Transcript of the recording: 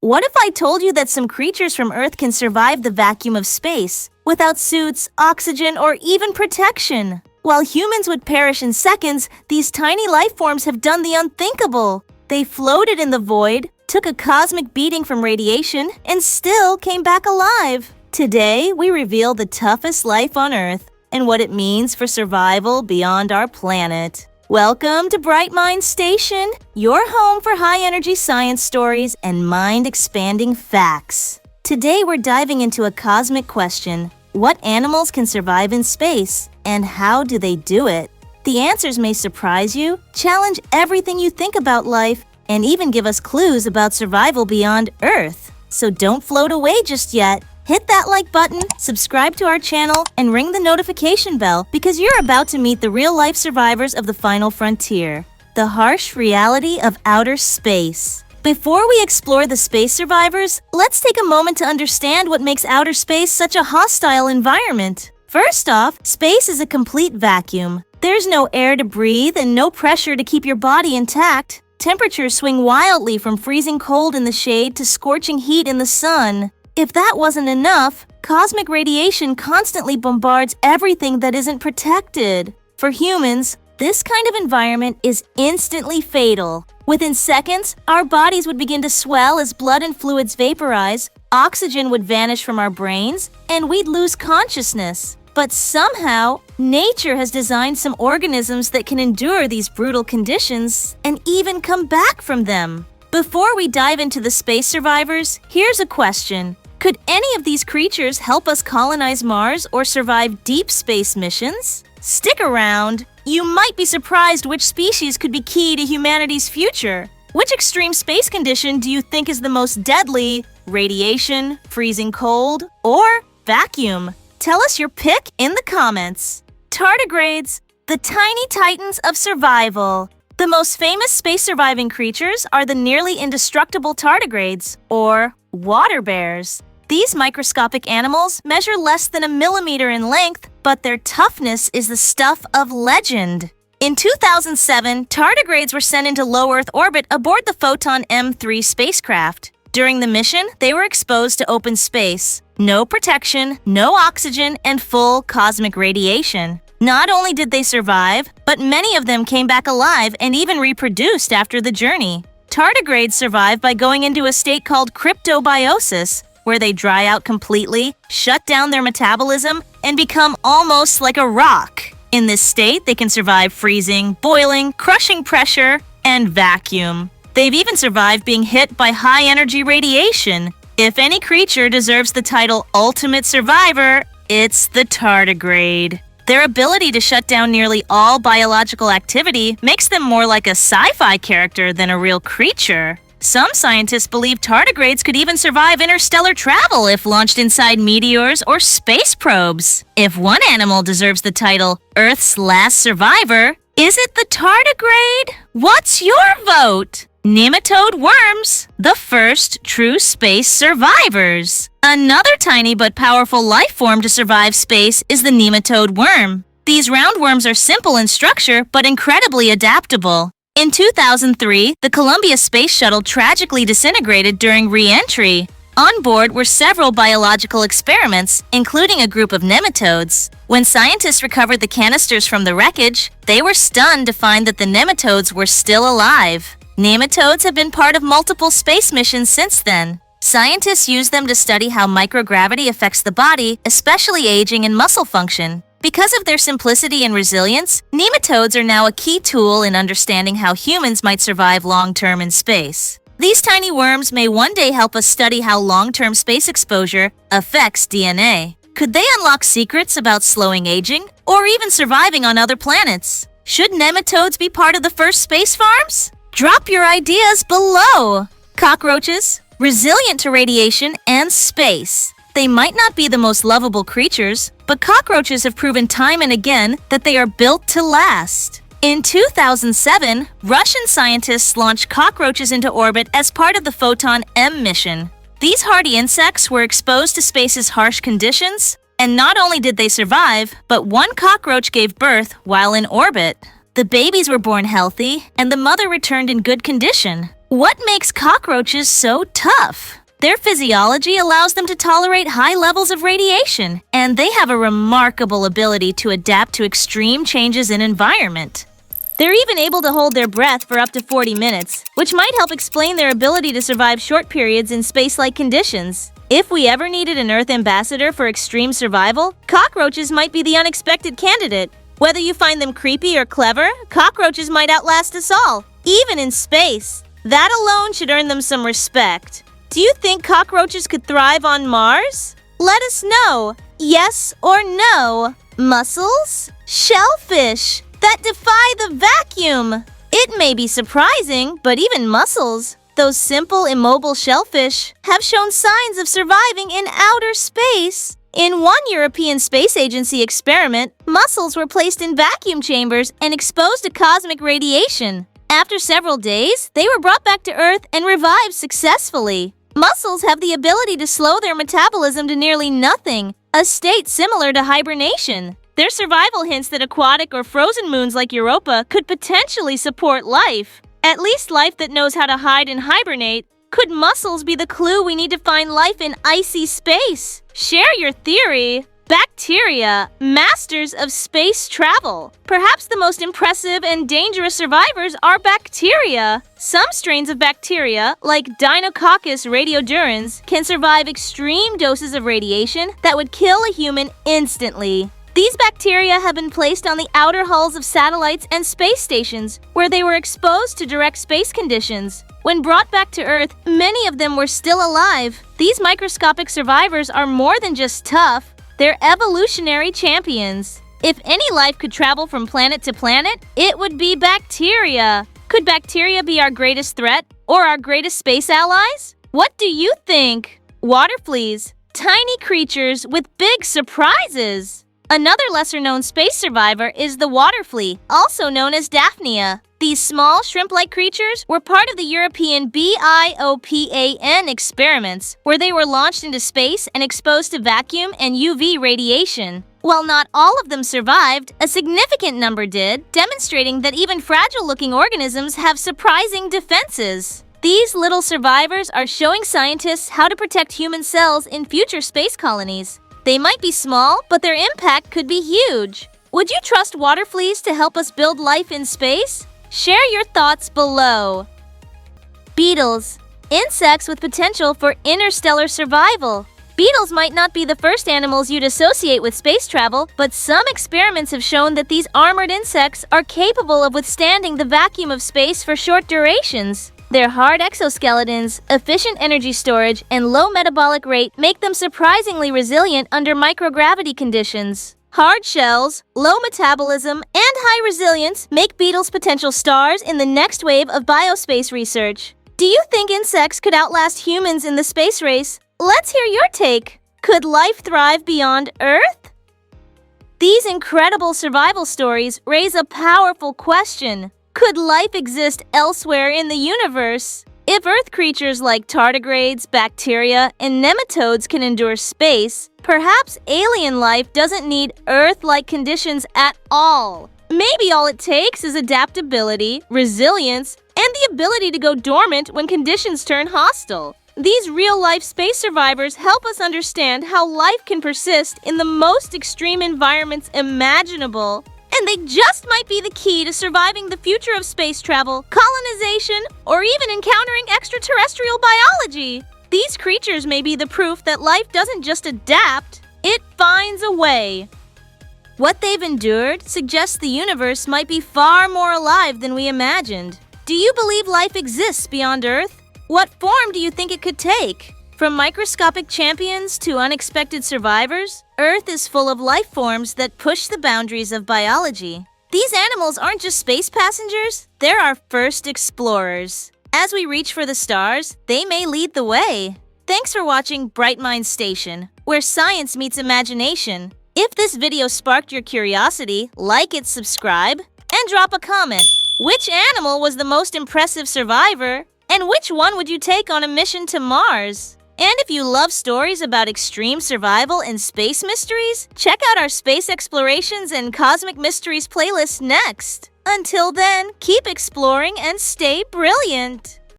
What if I told you that some creatures from Earth can survive the vacuum of space without suits, oxygen, or even protection? While humans would perish in seconds, these tiny life forms have done the unthinkable. They floated in the void, took a cosmic beating from radiation, and still came back alive. Today, we reveal the toughest life on Earth and what it means for survival beyond our planet. Welcome to Bright Mind Station, your home for high-energy science stories and mind-expanding facts. Today, we're diving into a cosmic question. What animals can survive in space, and how do they do it? The answers may surprise you, challenge everything you think about life, and even give us clues about survival beyond Earth. So don't float away just yet. Hit that like button, subscribe to our channel, and ring the notification bell because you're about to meet the real-life survivors of the final frontier, the harsh reality of outer space. Before we explore the space survivors, let's take a moment to understand what makes outer space such a hostile environment. First off, space is a complete vacuum. There's no air to breathe and no pressure to keep your body intact. Temperatures swing wildly from freezing cold in the shade to scorching heat in the sun. If that wasn't enough, cosmic radiation constantly bombards everything that isn't protected. For humans, this kind of environment is instantly fatal. Within seconds, our bodies would begin to swell as blood and fluids vaporize, oxygen would vanish from our brains, and we'd lose consciousness. But somehow, nature has designed some organisms that can endure these brutal conditions and even come back from them. Before we dive into the space survivors, here's a question. Could any of these creatures help us colonize Mars or survive deep space missions? Stick around. You might be surprised which species could be key to humanity's future. Which extreme space condition do you think is the most deadly? Radiation, freezing cold, or vacuum? Tell us your pick in the comments. Tardigrades, the tiny titans of survival. The most famous space-surviving creatures are the nearly indestructible tardigrades, or water bears. These microscopic animals measure less than a millimeter in length, but their toughness is the stuff of legend. In 2007, tardigrades were sent into low Earth orbit aboard the Photon M3 spacecraft. During the mission, they were exposed to open space. No protection, no oxygen, and full cosmic radiation. Not only did they survive, but many of them came back alive and even reproduced after the journey. Tardigrades survive by going into a state called Cryptobiosis, where they dry out completely, shut down their metabolism, and become almost like a rock. In this state, they can survive freezing, boiling, crushing pressure, and vacuum. They've even survived being hit by high-energy radiation. If any creature deserves the title Ultimate Survivor, it's the tardigrade. Their ability to shut down nearly all biological activity makes them more like a sci-fi character than a real creature. Some scientists believe tardigrades could even survive interstellar travel if launched inside meteors or space probes. If one animal deserves the title Earth's Last Survivor, is it the tardigrade? What's your vote? Nematode worms, the first true space survivors. Another tiny but powerful life form to survive space is the nematode worm. These roundworms are simple in structure but incredibly adaptable. In 2003, the Columbia Space Shuttle tragically disintegrated during re-entry. On board were several biological experiments, including a group of nematodes. When scientists recovered the canisters from the wreckage, they were stunned to find that the nematodes were still alive. Nematodes have been part of multiple space missions since then. Scientists use them to study how microgravity affects the body, especially aging and muscle function. Because of their simplicity and resilience, nematodes are now a key tool in understanding how humans might survive long-term in space. These tiny worms may one day help us study how long-term space exposure affects DNA. Could they unlock secrets about slowing aging, or even surviving on other planets? Should nematodes be part of the first space farms? Drop your ideas below! Cockroaches, resilient to radiation and space. They might not be the most lovable creatures, but cockroaches have proven time and again that they are built to last. In 2007, Russian scientists launched cockroaches into orbit as part of the Photon M mission. These hardy insects were exposed to space's harsh conditions, and not only did they survive, but one cockroach gave birth while in orbit. The babies were born healthy, and the mother returned in good condition. What makes cockroaches so tough? Their physiology allows them to tolerate high levels of radiation, and they have a remarkable ability to adapt to extreme changes in environment. They're even able to hold their breath for up to 40 minutes, which might help explain their ability to survive short periods in space-like conditions. If we ever needed an Earth ambassador for extreme survival, cockroaches might be the unexpected candidate. Whether you find them creepy or clever, cockroaches might outlast us all, even in space. That alone should earn them some respect. Do you think cockroaches could thrive on Mars? Let us know, yes or no. Mussels? Shellfish that defy the vacuum. It may be surprising, but even mussels, those simple, immobile shellfish, have shown signs of surviving in outer space. In one European Space Agency experiment, mussels were placed in vacuum chambers and exposed to cosmic radiation. After several days, they were brought back to Earth and revived successfully. Mussels have the ability to slow their metabolism to nearly nothing, a state similar to hibernation. Their survival hints that aquatic or frozen moons like Europa could potentially support life. At least life that knows how to hide and hibernate. Could mussels be the clue we need to find life in icy space? Share your theory. Bacteria, masters of space travel. Perhaps the most impressive and dangerous survivors are bacteria. Some strains of bacteria, like Deinococcus radiodurans, can survive extreme doses of radiation that would kill a human instantly. These bacteria have been placed on the outer hulls of satellites and space stations, where they were exposed to direct space conditions. When brought back to Earth, many of them were still alive. These microscopic survivors are more than just tough, they're evolutionary champions. If any life could travel from planet to planet, it would be bacteria. Could bacteria be our greatest threat or our greatest space allies? What do you think? Water fleas, tiny creatures with big surprises. Another lesser-known space survivor is the water flea, also known as Daphnia. These small, shrimp-like creatures were part of the European BIOPAN experiments, where they were launched into space and exposed to vacuum and UV radiation. While not all of them survived, a significant number did, demonstrating that even fragile-looking organisms have surprising defenses. These little survivors are showing scientists how to protect human cells in future space colonies. They might be small, but their impact could be huge. Would you trust water fleas to help us build life in space? Share your thoughts below. Beetles, insects with potential for interstellar survival. Beetles might not be the first animals you'd associate with space travel, but some experiments have shown that these armored insects are capable of withstanding the vacuum of space for short durations. Their hard exoskeletons, efficient energy storage, and low metabolic rate make them surprisingly resilient under microgravity conditions. Hard shells, low metabolism, and high resilience make beetles potential stars in the next wave of biospace research. Do you think insects could outlast humans in the space race? Let's hear your take. Could life thrive beyond Earth? These incredible survival stories raise a powerful question. Could life exist elsewhere in the universe? If Earth creatures like tardigrades, bacteria, and nematodes can endure space, perhaps alien life doesn't need Earth-like conditions at all. Maybe all it takes is adaptability, resilience, and the ability to go dormant when conditions turn hostile. These real-life space survivors help us understand how life can persist in the most extreme environments imaginable. And they just might be the key to surviving the future of space travel, colonization, or even encountering extraterrestrial biology. These creatures may be the proof that life doesn't just adapt, it finds a way. What they've endured suggests the universe might be far more alive than we imagined. Do you believe life exists beyond Earth? What form do you think it could take? From microscopic champions to unexpected survivors, Earth is full of life forms that push the boundaries of biology. These animals aren't just space passengers, they're our first explorers. As we reach for the stars, they may lead the way. Thanks for watching Bright Minds Station, where science meets imagination. If this video sparked your curiosity, like it, subscribe, and drop a comment. Which animal was the most impressive survivor? And which one would you take on a mission to Mars? And if you love stories about extreme survival and space mysteries, check out our Space Explorations and Cosmic Mysteries playlist next. Until then, keep exploring and stay brilliant!